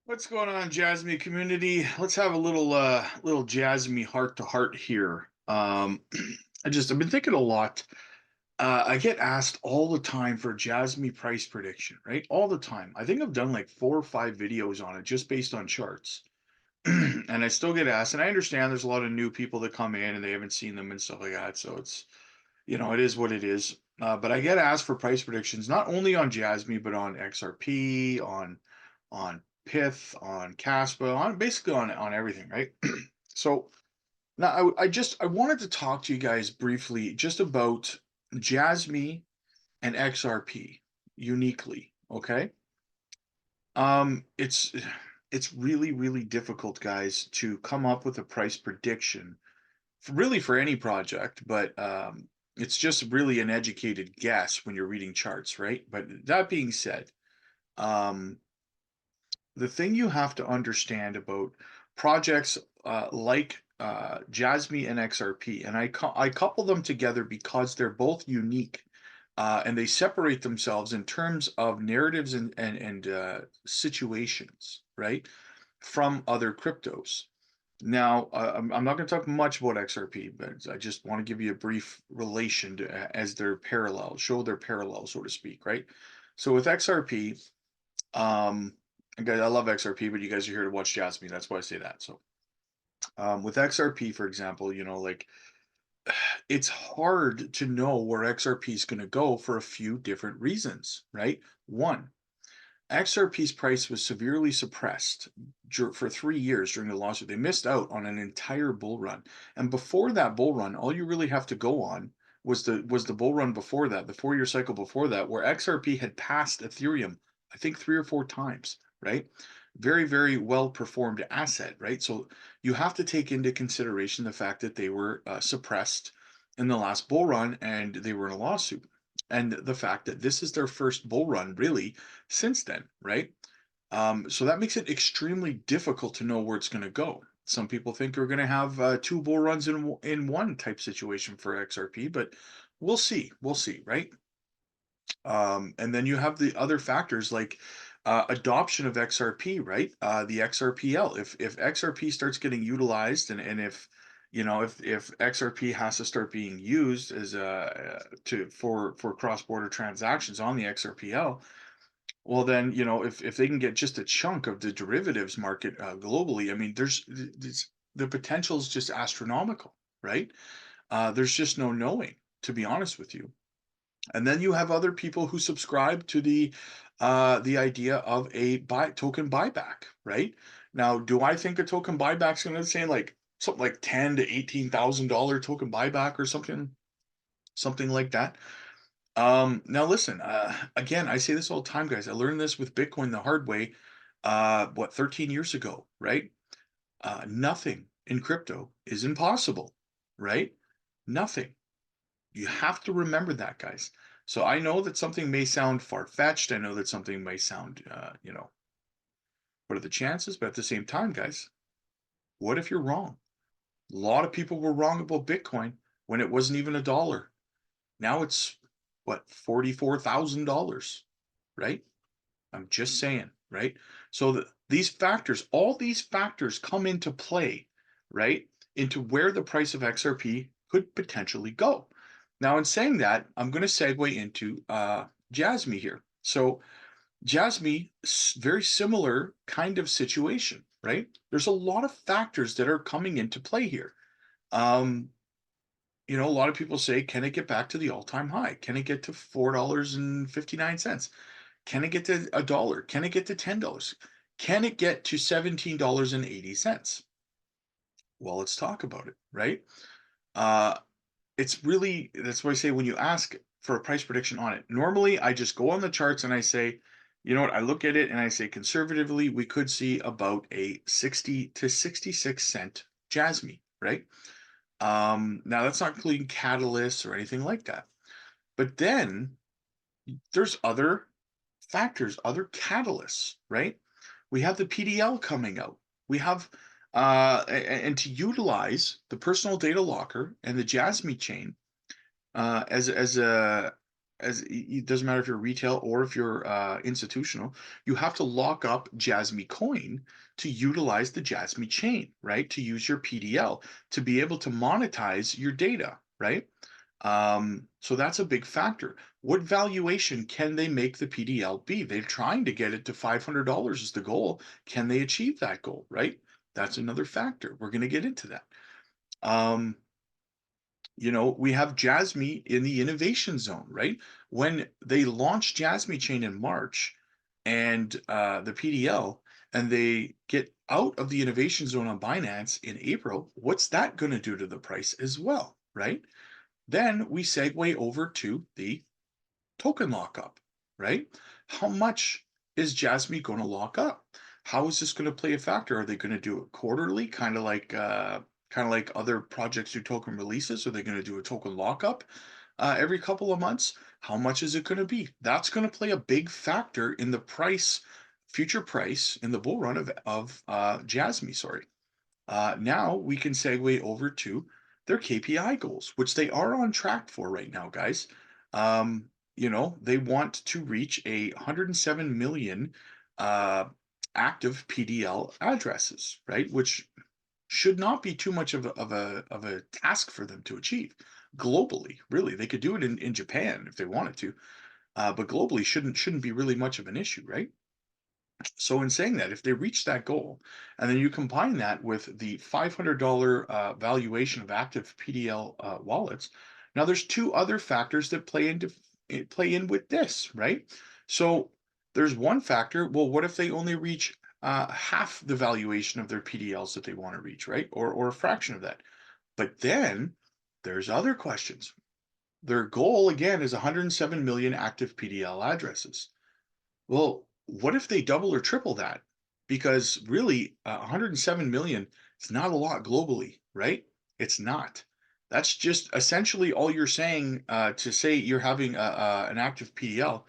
What's going on, Jasmy community? Let's have a little Jasmy heart to heart here. I've been thinking a lot. I get asked all the time for Jasmy price prediction, right? All the time. I think I've done like 4 or 5 videos on it just based on charts. And I still get asked, and I understand there's a lot of new people that come in and they haven't seen them and stuff like that. So it is what it is. But I get asked for price predictions not only on Jasmy but on XRP, on Pith, on KASPA, on basically on everything, right? So now I wanted to talk to you guys briefly just about Jasmy and XRP uniquely, okay? It's really difficult, guys, to come up with a price prediction really for any project, but it's just really an educated guess when you're reading charts, right? But that being said, um, the thing you have to understand about projects like Jasmy and XRP, and I couple them together because they're both unique, and they separate themselves in terms of narratives and situations, right, from other cryptos. Now, I'm not going to talk much about XRP, but I just want to give you a brief relation to, as their parallel, show their parallel, so to speak, right? So with XRP, guys, I love XRP, but you guys are here to watch Jasmy. That's why I say that. So, with XRP, for example, like it's hard to know where XRP is going to go for a few different reasons, right? One, XRP's price was severely suppressed for 3 years during the lawsuit. They missed out on an entire bull run, and before that bull run, all you really have to go on was the bull run before that, the 4 year cycle before that, where XRP had passed Ethereum, I think 3 or 4 times, right? Very well performed asset, right? So you have to take into consideration the fact that they were suppressed in the last bull run and they were in a lawsuit, and the fact that this is their first bull run really since then, right? So that makes it extremely difficult to know where it's going to go. Some people think we're going to have two bull runs in one type situation for XRP, but we'll see. We'll see, right? And then you have the other factors like adoption of XRP, right? The XRPL. If XRP starts getting utilized, and if if XRP has to start being used as to for cross border transactions on the XRPL, well then if they can get just a chunk of the derivatives market globally, I mean the potential is just astronomical, right? There's just no knowing, to be honest with you. And then you have other people who subscribe to the idea of a token buyback, right? Now, do I think a token buyback is going to say like something like $10,000 to $18,000 token buyback or something like that? Now listen, again, I say this all the time, guys. I learned this with Bitcoin the hard way, 13 years ago, right? Nothing in crypto is impossible, right? Nothing. You have to remember that, guys. So I know that something may sound far-fetched. I know that something may sound, what are the chances? But at the same time, guys, what if you're wrong? A lot of people were wrong about Bitcoin when it wasn't even a dollar. Now it's what, $44,000, right? I'm just saying, right? So all these factors come into play, right? Into where the price of XRP could potentially go. Now, in saying that, I'm going to segue into Jasmy here. So, Jasmy, very similar kind of situation, right? There's a lot of factors that are coming into play here. Um, a lot of people say, can it get back to the all-time high? Can it get to $4.59? Can it get to a dollar? Can it get to $10? Can it get to $17.80? Well, let's talk about it, right? Uh, that's why I say when you ask for a price prediction on it, normally I just go on the charts and I say, you know what, I look at it and I say conservatively, we could see about a 60 to 66 cent Jasmy, right? Now that's not including catalysts or anything like that. But then there's other factors, other catalysts, right? We have the PDL coming out. We have and to utilize the personal data locker and the Jasmy chain as a as it doesn't matter if you're retail or if you're institutional, you have to lock up Jasmy coin to utilize the Jasmy chain, right? To use your PDL to be able to monetize your data, right? So that's a big factor. What valuation can they make the PDL be? They're trying to get it to $500 is the goal. Can they achieve that goal, right? That's another factor. We're going to get into that. Um, we have Jasmy in the innovation zone, right? When they launched Jasmy Chain in March and the PDL, and they get out of the innovation zone on Binance in April, what's that going to do to the price as well, right? Then we segue over to the token lockup, right? How much is Jasmy going to lock up? How is this going to play a factor? Are they going to do it quarterly, kind of like other projects do token releases? Are they going to do a token lockup every couple of months? How much is it going to be? That's going to play a big factor in the price, future price in the bull run of Jasmy. Sorry. Now we can segue over to their KPI goals, which they are on track for right now, guys. They want to reach 107 million active PDL addresses, right? Which should not be too much of a task for them to achieve globally. Really, they could do it in Japan if they wanted to, but globally shouldn't be really much of an issue, right? So in saying that, if they reach that goal, and then you combine that with the $500 valuation of active PDL wallets, now there's two other factors that play in with this, right? So there's one factor. Well, what if they only reach half the valuation of their PDLs that they want to reach, right? Or a fraction of that. But then there's other questions. Their goal again is 107 million active PDL addresses. Well, what if they double or triple that? Because really, 107 million is not a lot globally, right? It's not. That's just essentially all you're saying to say you're having an active PDL.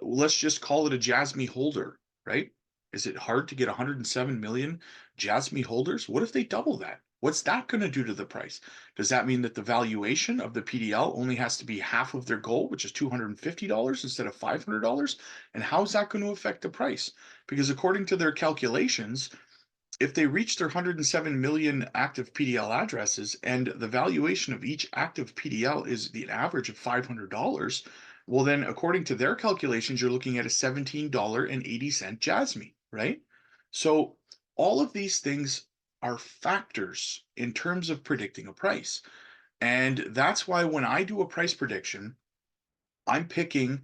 Let's just call it a Jasmy holder, right? Is it hard to get 107 million Jasmy holders? What if they double that? What's that going to do to the price? Does that mean that the valuation of the PDL only has to be half of their goal, which is $250 instead of $500? And how is that going to affect the price? Because according to their calculations, if they reach their 107 million active PDL addresses and the valuation of each active PDL is the average of $500, well, then according to their calculations, you're looking at a $17.80 Jasmy, right? So all of these things are factors in terms of predicting a price. And that's why when I do a price prediction, I'm picking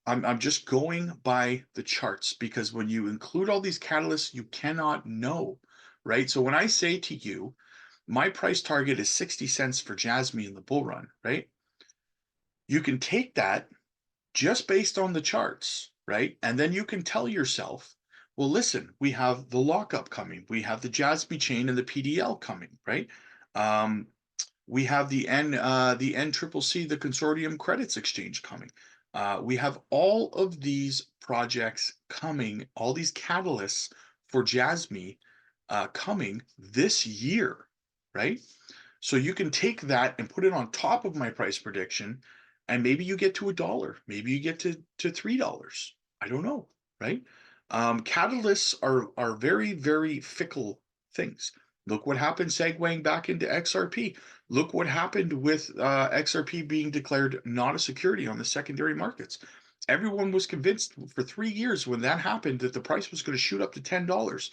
I'm just going by the charts because when you include all these catalysts, you cannot know, right? So when I say to you, my price target is 60 cents for Jasmy in the bull run, right? You can take that just based on the charts, right? And then you can tell yourself, well, listen, we have the lockup coming, we have the Jasmy chain and the PDL coming, right? Um, we have the NCCC, the Consortium Credits Exchange coming. We have all of these projects coming, all these catalysts for Jasmy coming this year, right? So you can take that and put it on top of my price prediction, and maybe you get to $1, maybe you get to $3. I don't know, right? Catalysts are very, very fickle things. Look what happened segueing back into XRP. Look what happened with XRP being declared not a security on the secondary markets. Everyone was convinced for 3 years when that happened that the price was going to shoot up to $10.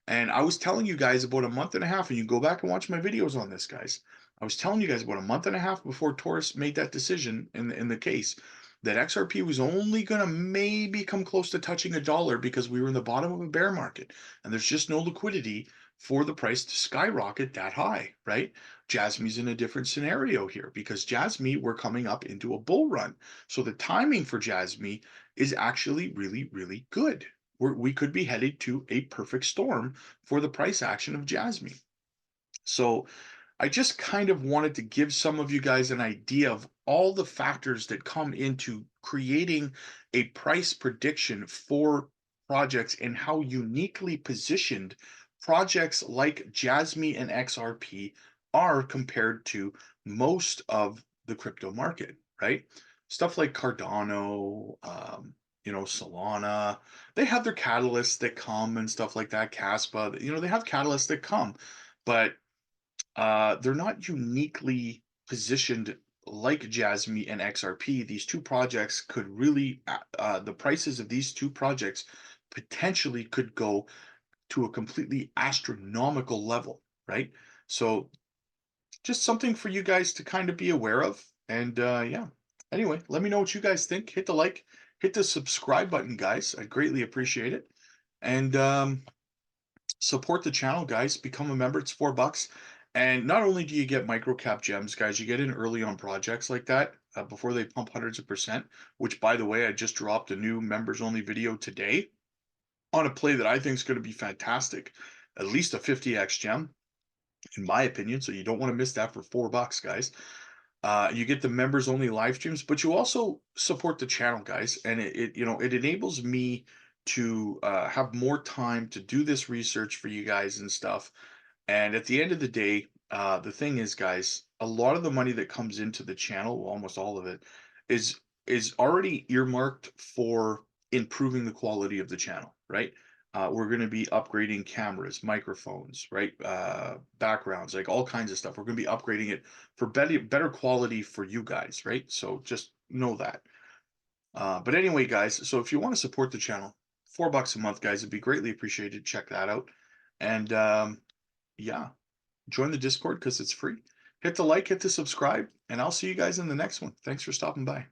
And I was telling you guys about a month and a half, and you go back and watch my videos on this, guys. I was telling you guys about a month and a half before Taurus made that decision in the case that XRP was only going to maybe come close to touching $1 because we were in the bottom of a bear market and there's just no liquidity for the price to skyrocket that high, right? Jasmy's in a different scenario here because Jasmy, we're coming up into a bull run. So the timing for Jasmy is actually really, really good. We could be headed to a perfect storm for the price action of Jasmy. So I just kind of wanted to give some of you guys an idea of all the factors that come into creating a price prediction for projects and how uniquely positioned projects like Jasmy and XRP are compared to most of the crypto market, right? stuff like Cardano, Solana, they have their catalysts that come and stuff like that. Caspa, they have catalysts that come, but they're not uniquely positioned like Jasmy and XRP. These two projects could really, the prices of these two projects potentially could go to a completely astronomical level, right? So just something for you guys to kind of be aware of. And yeah, anyway, let me know what you guys think. Hit the like, hit the subscribe button, guys. I greatly appreciate it. And support the channel, guys. Become a member. It's $4. And not only do you get microcap gems, guys, you get in early on projects like that before they pump hundreds of percent, which, by the way, I just dropped a new members only video today on a play that I think is going to be fantastic. At least a 50x gem, in my opinion. So you don't want to miss that for $4, guys. You get the members only live streams, but you also support the channel, guys, and it enables me to have more time to do this research for you guys and stuff. And at the end of the day, the thing is, guys, a lot of the money that comes into the channel, well, almost all of it, is is already earmarked for improving the quality of the channel, right? We're going to be upgrading cameras, microphones, right? Backgrounds, like all kinds of stuff. We're going to be upgrading it for better quality for you guys, right? So just know that. But anyway, guys, so if you want to support the channel, $4 a month, guys, it'd be greatly appreciated. Check that out. And yeah, join the Discord because it's free. Hit the like, hit the subscribe, and I'll see you guys in the next one. Thanks for stopping by.